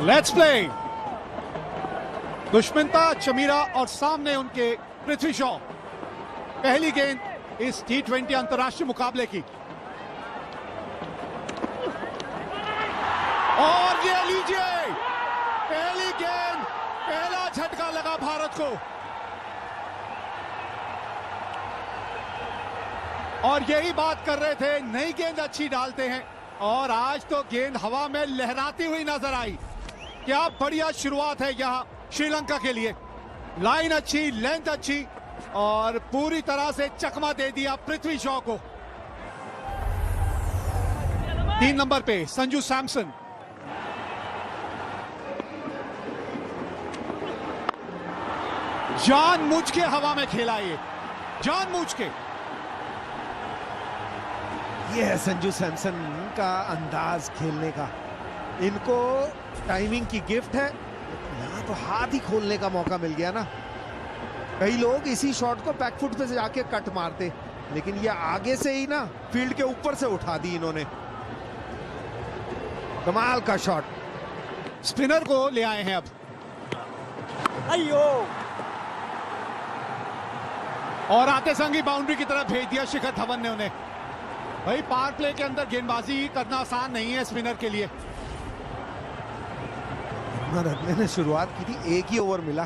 Let's play. Dushmantha Chameera और सामने उनके पृथ्वी शॉ। पहली गेंद इस T20 अंतरराष्ट्रीय मुकाबले की, और ये लीजिए पहली गेंद, पहला झटका लगा भारत को। और यही बात कर रहे थे, नई गेंद अच्छी डालते हैं, और आज तो गेंद हवा में लहराती हुई नजर आई। क्या बढ़िया शुरुआत है यहां श्रीलंका के लिए। लाइन अच्छी, लेंथ अच्छी, और पूरी तरह से चकमा दे दिया पृथ्वी शॉ को। 3 नंबर पे संजू सैमसन। जानबूझ के हवा में खेला, ये जानबूझ के। ये है संजू सैमसन का अंदाज खेलने का। इनको टाइमिंग की गिफ्ट है। यहाँ तो हाथ ही खोलने का मौका मिल गया ना। कई लोग इसी शॉट को बैकफुट पे से जाके कट मारते, लेकिन ये आगे से ही ना फील्ड के ऊपर से उठा दी इन्होंने। कमाल का शॉट। स्पिनर को ले आए हैं अब। अयो, और आते संग ही बाउंड्री की तरफ भेज दिया शिखर धवन ने उन्हें। भाई पावर प्ले के अंदर गेंदबाजी करना आसान नहीं है स्पिनर के लिए। रनने ने शुरुआत की थी, एक ही ओवर मिला।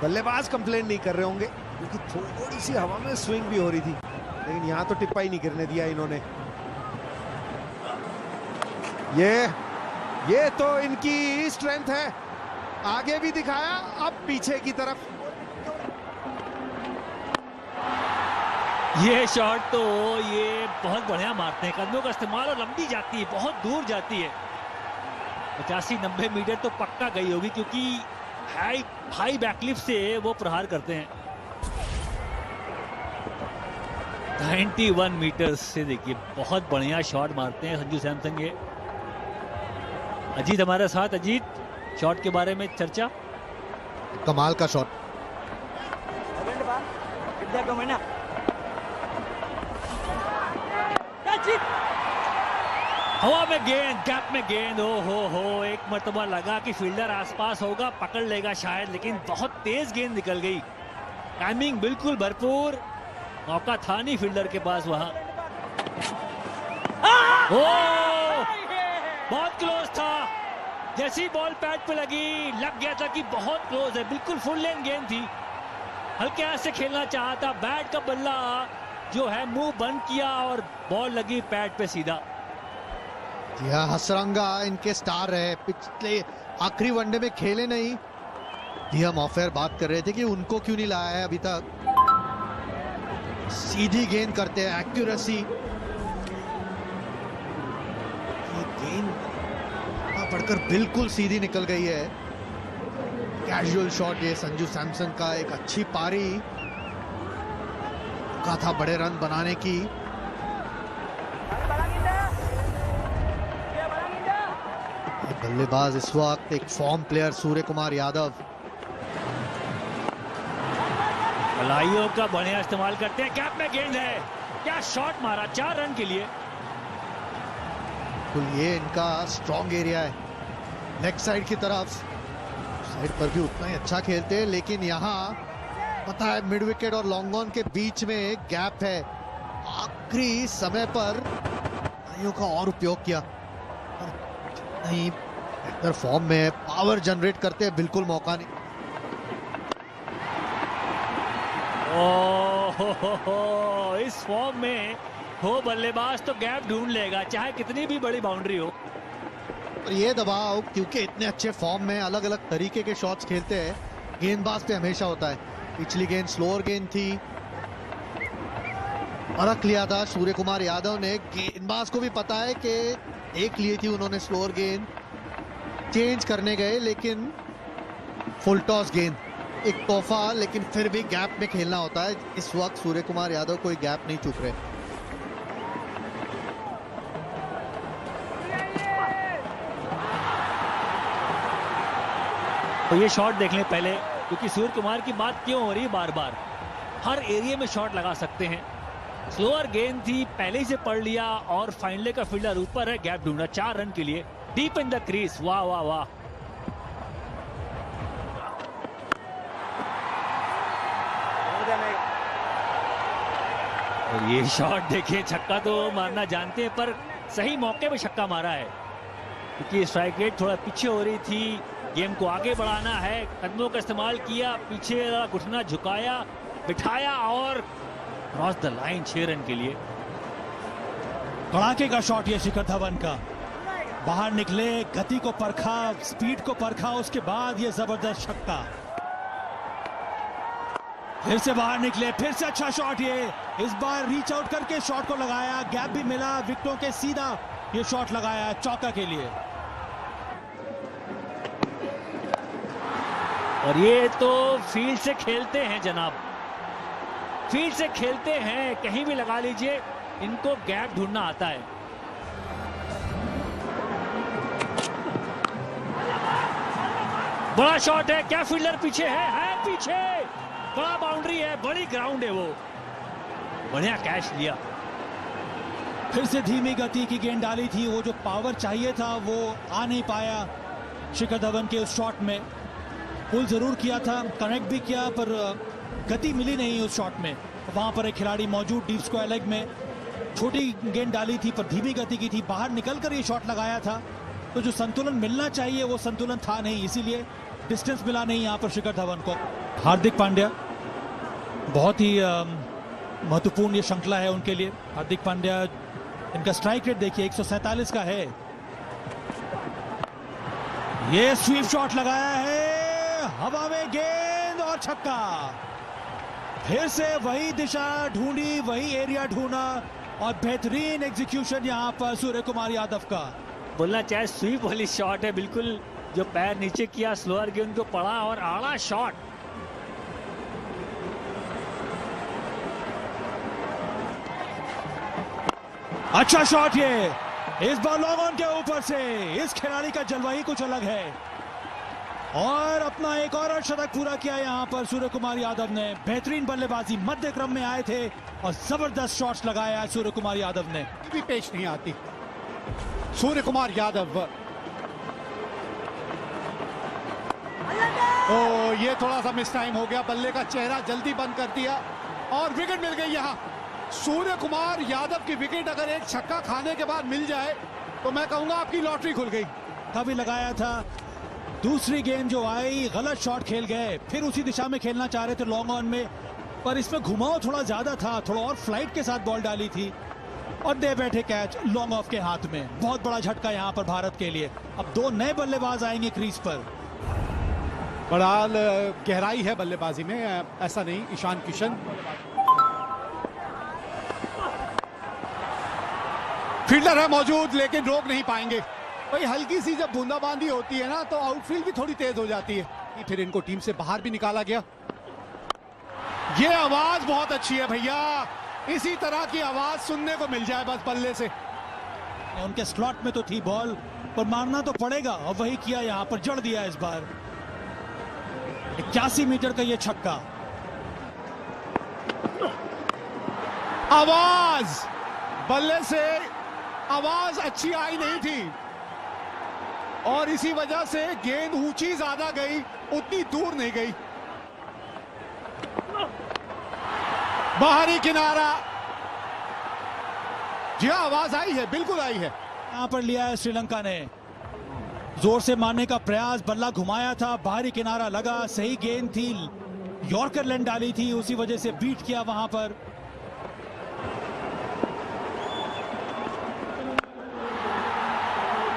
बल्लेबाज कंप्लेंट नहीं कर रहे होंगे क्योंकि थोड़ी सी हवा में स्विंग भी हो रही थी, लेकिन यहां तो टिप्पा ही नहीं गिरने दिया इन्होंने। ये तो इनकी स्ट्रेंथ है। आगे भी दिखाया, अब पीछे की तरफ। ये शॉट तो ये बहुत बढ़िया मारते हैं, कदमों का इस्तेमाल, और लंबी जाती है, बहुत दूर जाती है। 85-90 मीटर तो पक्का गई होगी, क्योंकि हाई बैकलिफ्ट से वो प्रहार करते हैं। 91 मीटर से देखिए, बहुत बढ़िया शॉट मारते हैं संजू सैमसन। ये अजीत हमारे साथ। अजीत, शॉट के बारे में चर्चा। कमाल का शॉट। हवा में गेंद, गैप में गेंद, ओ हो, एक मर्तबा लगा कि फील्डर आसपास होगा, पकड़ लेगा शायद, लेकिन बहुत तेज गेंद निकल गई। टाइमिंग बिल्कुल भरपूर, मौका था नहीं फील्डर के पास वहां। ओ, बहुत क्लोज था। जैसी बॉल पैड पे लगी, लग गया था कि बहुत क्लोज है। बिल्कुल फुल लेन गेंद थी, हल्के हाथ से खेलना चाहा था। बैट का बल्ला जो है मुंह बंद किया और बॉल लगी पैड पे सीधा। यह हसरंगा इनके स्टार है, पिछले आखिरी वनडे में खेले नहीं। हम ऑफ एयर बात कर रहे थे कि उनको क्यों नहीं लाया है अभी तक। सीधी गेंद करते हैं, एक्यूरेसी। ये गेंद पड़कर बिल्कुल सीधी निकल गई है। कैजुअल शॉट ये संजू सैमसन का, एक अच्छी पारी का था बड़े रन बनाने की। बल्लेबाज इस वक्त एक फॉर्म प्लेयर सूर्य कुमार यादव। कलाइयों का बढ़िया इस्तेमाल करते हैं। गैप में गेंद है, क्या शॉट मारा, 4 रन के लिए। तो ये इनका स्ट्रॉन्ग एरिया है, लेग साइड की तरफ। साइड पर भी उतना ही अच्छा खेलते हैं, लेकिन यहाँ पता है मिड विकेट और लॉन्ग ऑन के बीच में एक गैप है। आखिरी समय पर कलाइयों का और उपयोग किया, नहीं बेहतर फॉर्म में पावर जनरेट करते हैं, बिल्कुल मौका नहीं। ओह, इस फॉर्म में हो बल्लेबाज तो गैप ढूंढ लेगा, चाहे कितनी भी बड़ी बाउंड्री हो। और ये दबाव, क्योंकि इतने अच्छे फॉर्म में अलग अलग तरीके के शॉट्स खेलते हैं, गेंदबाज पे हमेशा होता है। पिछली गेंद स्लोअर गेंद थी, परख लिया था सूर्य कुमार यादव ने। गेंदबाज को भी पता है कि एक लिए थी उन्होंने स्लोअर गेंद, चेंज करने गए, लेकिन फुल टॉस गेंद एक तोहफा, लेकिन फिर भी गैप में खेलना होता है। इस वक्त सूर्य कुमार यादव कोई गैप नहीं चूक रहे। तो ये शॉट देख लें पहले, क्योंकि सूर्य कुमार की बात क्यों हो रही है बार बार। हर एरिया में शॉट लगा सकते हैं। स्लोअर गेंद थी, पहले ही से पढ़ लिया, और फाइनले का फील्डर ऊपर है, गैप ढूंढा 4 रन के लिए, डीप इन द क्रीज। वाह वाह वाह, और ये शॉट देखिए, छक्का तो मारना जानते हैं पर सही मौके पे छक्का मारा है, क्योंकि स्ट्राइक रेट थोड़ा पीछे हो रही थी। गेम को आगे बढ़ाना है, कदमों का इस्तेमाल किया, पीछे घुटना झुकाया, बिठाया और क्रॉस द लाइन 6 रन के लिए। कड़ाके का शॉट ये शिखर धवन का, बाहर निकले, गति को परखा, स्पीड को परखा, उसके बाद ये जबरदस्त छक्का। फिर से बाहर निकले, फिर से अच्छा शॉट, ये इस बार रीच आउट करके शॉट को लगाया, गैप भी मिला, विकेटों के सीधा ये शॉट लगाया चौका के लिए। और ये तो फील्ड से खेलते हैं जनाब, फील्ड से खेलते हैं, कहीं भी लगा लीजिए, इनको गैप ढूंढना आता है। बड़ा शॉट है, क्या फील्डर पीछे है पीछे, बड़ा बाउंड्री है, बड़ी ग्राउंड है, वो बढ़िया कैच लिया। फिर से धीमी गति की गेंद डाली थी, वो जो पावर चाहिए था वो आ नहीं पाया शिखर धवन के उस शॉट में। पुल जरूर किया था, कनेक्ट भी किया, पर गति मिली नहीं उस शॉट में। वहां पर एक खिलाड़ी मौजूद डीप स्क्वायर लेग में, छोटी गेंद डाली थी पर धीमी गति की थी, बाहर निकलकर ये शॉट लगाया था, तो जो संतुलन मिलना चाहिए वो संतुलन था नहीं, इसीलिए डिस्टेंस मिला नहीं यहां पर शिखर धवन को। हार्दिक पांड्या, बहुत ही महत्वपूर्ण ये श्रृंखला है उनके लिए। हार्दिक पांड्या, इनका स्ट्राइक रेट देखिए 147 का है। ये स्वीप शॉट लगाया है, हवा में गेंद और छक्का। फिर से वही दिशा ढूंढी, वही एरिया ढूंढा और बेहतरीन एग्जीक्यूशन यहां पर सूर्य कुमार यादव का। बोलना चाहे स्वीप वाली शॉट है, बिल्कुल जो पैर नीचे किया, स्लोअर गेंद को पड़ा और आड़ा शॉट। अच्छा शॉट, ये इस बार लॉन्ग ऑन के ऊपर से, इस खिलाड़ी का जलवा ही कुछ अलग है। और अपना एक और अर्धशतक पूरा किया यहां पर सूर्य कुमार यादव ने। बेहतरीन बल्लेबाजी, मध्य क्रम में आए थे और जबरदस्त शॉट्स लगाया सूर्य कुमार यादव ने। भी पेश नहीं आती सूर्य कुमार यादव। ओ, ये थोड़ा सा मिस टाइम हो गया, बल्ले का चेहरा जल्दी बंद कर दिया और विकेट मिल गई यहां। सूर्य कुमार यादव की विकेट अगर एक छक्का खाने के बाद मिल जाए तो मैं कहूंगा आपकी लॉटरी खुल गई। कभी लगाया था, दूसरी गेंद जो आई गलत शॉट खेल गए, फिर उसी दिशा में खेलना चाह रहे थे लॉन्ग ऑन में, पर इसमें घुमाव थोड़ा ज्यादा था, थोड़ा और फ्लाइट के साथ बॉल डाली थी और दे बैठे कैच लॉन्ग ऑफ के हाथ में। बहुत बड़ा झटका यहां पर भारत के लिए। अब 2 नए बल्लेबाज आएंगे क्रीज पर। बड़ा गहराई है बल्लेबाजी में, ऐसा नहीं। ईशान किशन, फील्डर है मौजूद लेकिन रोक नहीं पाएंगे। भाई हल्की सी जब बूंदाबांदी होती है ना तो आउटफील्ड भी थोड़ी तेज हो जाती है। फिर इनको टीम से बाहर भी निकाला गया। ये आवाज बहुत अच्छी है भैया, इसी तरह की आवाज सुनने को मिल जाए बस बल्ले से। उनके स्लॉट में तो थी बॉल, पर मारना तो पड़ेगा और वही किया, यहां पर जड़ दिया इस बार। 81 मीटर का ये छक्का। आवाज, बल्ले से आवाज अच्छी आई नहीं थी और इसी वजह से गेंद ऊंची ज्यादा गई, उतनी दूर नहीं गई। बाहरी किनारा, जी आवाज आई है, बिल्कुल आई है। यहां पर लिया है श्रीलंका ने, जोर से मारने का प्रयास, बल्ला घुमाया था, बाहरी किनारा लगा, सही गेंद थी, यॉर्कर लेंथ डाली थी, उसी वजह से बीट किया वहां पर।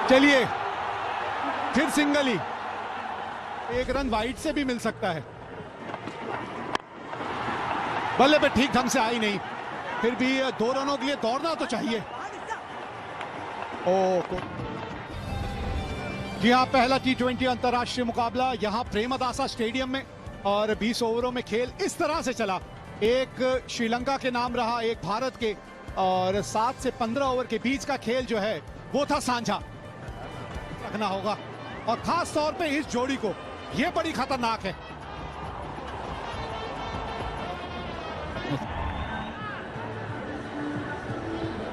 चलिए फिर सिंगल ही, 1 रन वाइड से भी मिल सकता है। बल्ले पे ठीक ढंग से आई नहीं, फिर भी 2 रनों के लिए दौड़ना तो चाहिए। जी हाँ, पहला T20 अंतरराष्ट्रीय मुकाबला यहां प्रेमदासा स्टेडियम में और 20 ओवरों में खेल इस तरह से चला। एक श्रीलंका के नाम रहा, एक भारत के, और 7 से 15 ओवर के बीच का खेल जो है वो था साझा रखना होगा, और खास तौर पे इस जोड़ी को, ये बड़ी खतरनाक है।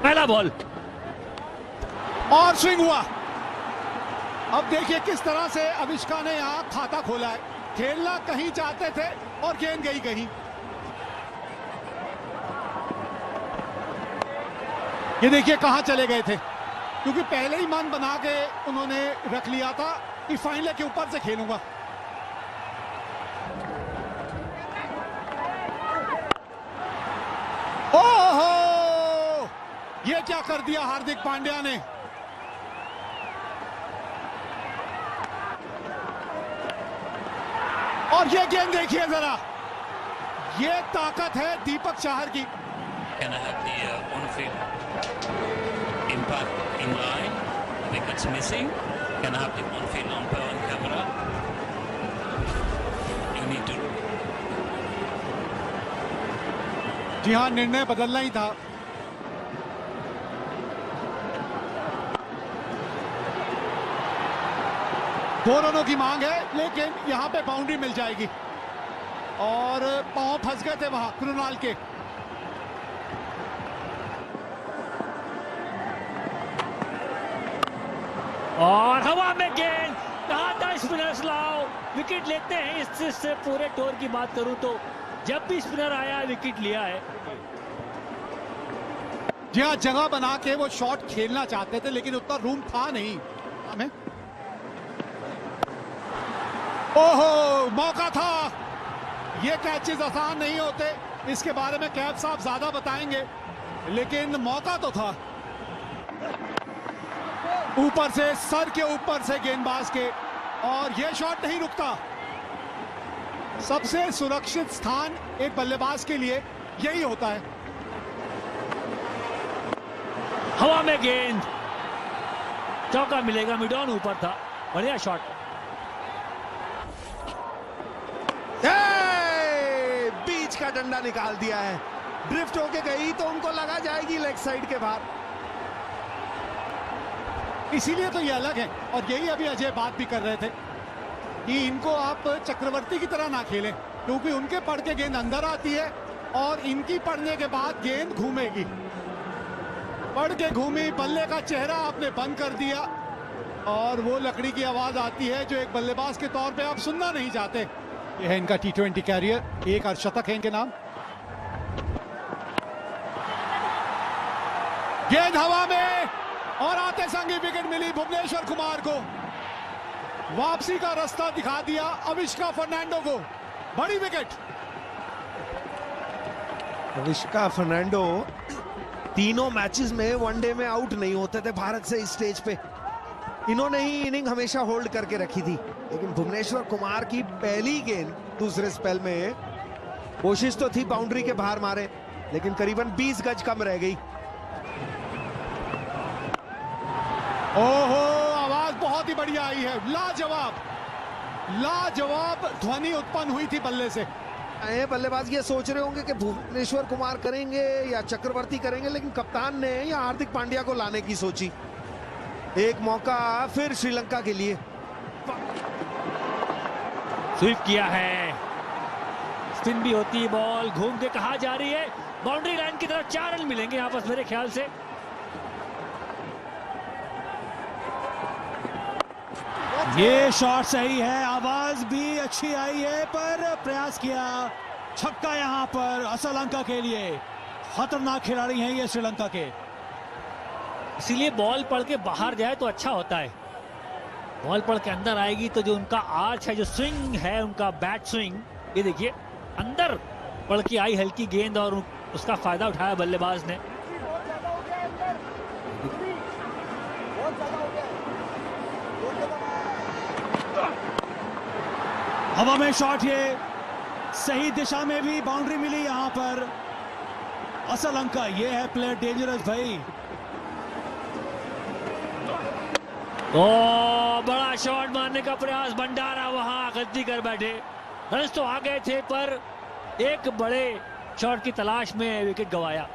पहला बॉल और स्विंग हुआ। अब देखिए किस तरह से अविष्का ने यहां खाता खोला है। खेलना कहीं चाहते थे और गेंद गई कहीं। ये देखिए कहां चले गए थे, क्योंकि पहले ही मन बना के उन्होंने रख लिया था कि फाइनल के ऊपर से खेलूंगा। ओहो, ये क्या कर दिया हार्दिक पांड्या ने। और ये गेंद देखिए जरा, ये ताकत है दीपक चाहर की। Can I have the on-field impact in line? Wickets missing. Can I have the on-field umpire on camera? You need to. जी हाँ, निर्णय बदलना ही था। दो रनों की मांग है, लेकिन यहां पे बाउंड्री मिल जाएगी। और पांव फंस गए थे वहां कृणाल के। और हवा में गेंद, कहा था स्पिनर्स लाओ, विकेट लेते हैं। इससे पूरे टूर की बात करूं तो जब भी स्पिनर आया विकेट लिया है। जी हाँ, जगह बना के वो शॉट खेलना चाहते थे, लेकिन उतना रूम था नहीं हमें। ओहो, मौका था। ये कैचेस आसान नहीं होते, इसके बारे में कैप साहब ज्यादा बताएंगे, लेकिन मौका तो था। ऊपर से, सर के ऊपर से गेंदबाज के, और ये शॉट नहीं रुकता। सबसे सुरक्षित स्थान एक बल्लेबाज के लिए यही होता है। हवा में गेंद, चौका मिलेगा। मिड ऑन ऊपर था, बढ़िया शॉट। बीच का डंडा निकाल दिया है, ड्रिफ्ट होके गई तो उनको लगा जाएगी लेग साइड के बाहर। इसीलिए तो ये अलग है, और यही अभी अजय बात भी कर रहे थे कि इनको आप चक्रवर्ती की तरह ना खेलें, क्योंकि उनके पड़ के गेंद अंदर आती है और इनकी पड़ने के बाद गेंद घूमेगी। पड़ के घूमी, बल्ले का चेहरा आपने बंद कर दिया, और वो लकड़ी की आवाज आती है जो एक बल्लेबाज के तौर पे आप सुनना नहीं चाहते। ये है इनका T20 कैरियर, एक अर्धशतक है इनके नाम। गेंद हवा में, और आते संग ही विकेट मिली भुवनेश्वर कुमार को। वापसी का रास्ता दिखा दिया अविष्का फर्नांडो को, बड़ी विकेट। अविष्का फर्नांडो तीनों मैचेस में वनडे में आउट नहीं होते थे भारत से इस स्टेज पे। इन्होंने ही इनिंग हमेशा होल्ड करके रखी थी, लेकिन भुवनेश्वर कुमार की पहली गेंद दूसरे स्पेल में कोशिश तो थी बाउंड्री के बाहर मारे, लेकिन करीबन 20 गज कम रह गई। ओहो, आवाज बहुत ही बढ़िया आई है, लाजवाब लाजवाब ध्वनि उत्पन्न हुई थी बल्ले से। बल्लेबाज ये सोच रहे होंगे कि भुवनेश्वर कुमार करेंगे या चक्रवर्ती करेंगे, लेकिन कप्तान ने या हार्दिक पांड्या को लाने की सोची। एक मौका फिर श्रीलंका के लिए। स्वीप किया है, स्पिन भी होती है बॉल, घूम के कहा जा रही है बाउंड्री लाइन की तरफ। 4 रन मिलेंगे यहाँ पर मेरे ख्याल से। ये शॉट सही है, आवाज भी अच्छी आई है, पर प्रयास किया छक्का यहां पर श्रीलंका के लिए। खतरनाक खिलाड़ी हैं ये श्रीलंका के, इसीलिए बॉल पड़ के बाहर जाए तो अच्छा होता है। बॉल पड़ के अंदर आएगी तो जो उनका आर्च है, जो स्विंग है उनका, बैट स्विंग, ये देखिए अंदर पड़ के आई हल्की गेंद, और उसका फायदा उठाया बल्लेबाज ने। हवा में शॉट, ये सही दिशा में भी बाउंड्री मिली यहां पर श्रीलंका। ये है प्लेयर डेंजरस भाई। ओ, बड़ा शॉट मारने का प्रयास, भंडारा वहां गलती कर बैठे। रन तो आ गए थे, पर एक बड़े शॉट की तलाश में विकेट गंवाया।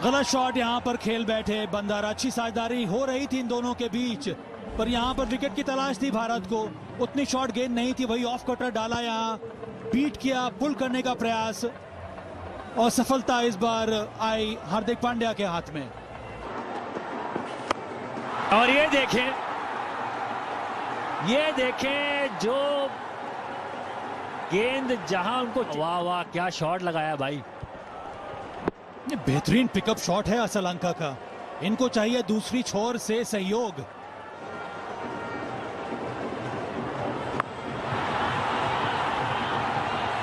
गलत शॉट यहां पर खेल बैठे बंडारा। अच्छी साझेदारी हो रही थी इन दोनों के बीच, पर यहां पर विकेट की तलाश थी भारत को। उतनी शॉट गेंद नहीं थी, वही ऑफ कटर डाला, यहां बीट किया, पुल करने का प्रयास, और सफलता इस बार आई हार्दिक पांड्या के हाथ में। और ये देखें जो गेंद जहां उनको, वाह वाह क्या शॉट लगाया भाई। ये बेहतरीन पिकअप शॉट है श्रीलंका का। इनको चाहिए दूसरी छोर से सहयोग।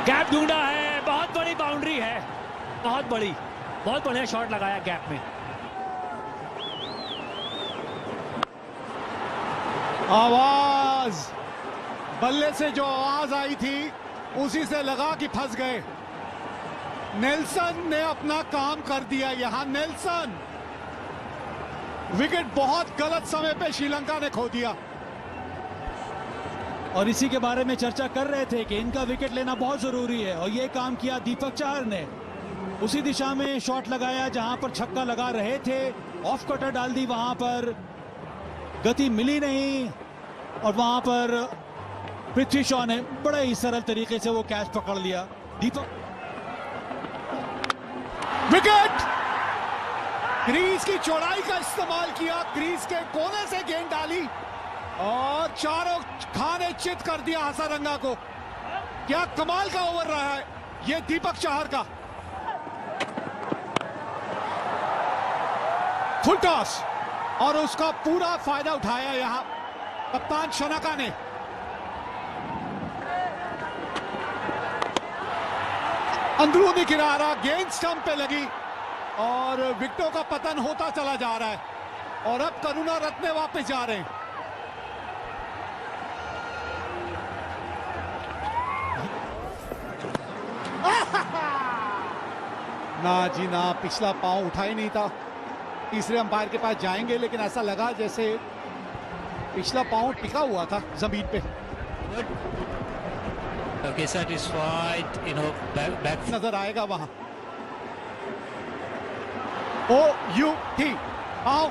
गैप ढूंढा है, बहुत बड़ी बाउंड्री है, बहुत बड़ी, बहुत बढ़िया शॉट लगाया गैप में। आवाज, बल्ले से जो आवाज आई थी उसी से लगा कि फंस गए। नेल्सन ने अपना काम कर दिया यहां। नेल्सन, विकेट बहुत गलत समय पे श्रीलंका ने खो दिया। और इसी के बारे में चर्चा कर रहे थे कि इनका विकेट लेना बहुत जरूरी है, और ये काम किया दीपक चाहर ने। उसी दिशा में शॉट लगाया जहां पर छक्का लगा रहे थे, ऑफ कटर डाल दी, वहां पर गति मिली नहीं, और वहां पर पृथ्वी शॉ ने बड़े ही सरल तरीके से वो कैच पकड़ लिया। दीपक, विकेट, क्रीज की चौड़ाई का इस्तेमाल किया, क्रीज के कोने से गेंद डाली और चारों खाने चित कर दिया हसारंगा को। क्या कमाल का ओवर रहा है ये दीपक चाहर का। फुल टॉस, और उसका पूरा फायदा उठाया यहां कप्तान शनाका ने। अंदरूनी किनारा, गेंद स्टंप पे लगी और विकेटों का पतन होता चला जा रहा है, और अब करुणा रत्ने वापस जा रहे हैं। ना जी ना, पिछला पांव उठा ही नहीं था। तीसरे अंपायर के पास जाएंगे, लेकिन ऐसा लगा जैसे पिछला पांव टिका हुआ था जमीन पे। Okay, satisfied, back. नजर आएगा वहां। OUT, आओ।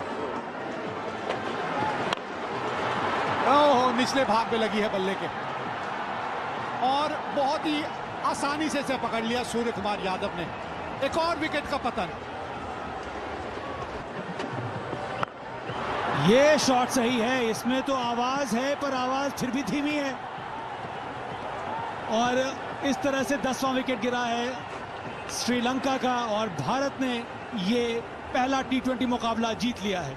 ओह, निचले भाग में लगी है बल्ले के, और बहुत ही आसानी से इसे पकड़ लिया सूर्य कुमार यादव ने। एक और विकेट का पतन। ये शॉट सही है, इसमें तो आवाज है, पर आवाज फिर भी धीमी है, और इस तरह से 10वां विकेट गिरा है श्रीलंका का, और भारत ने ये पहला T20 मुकाबला जीत लिया है।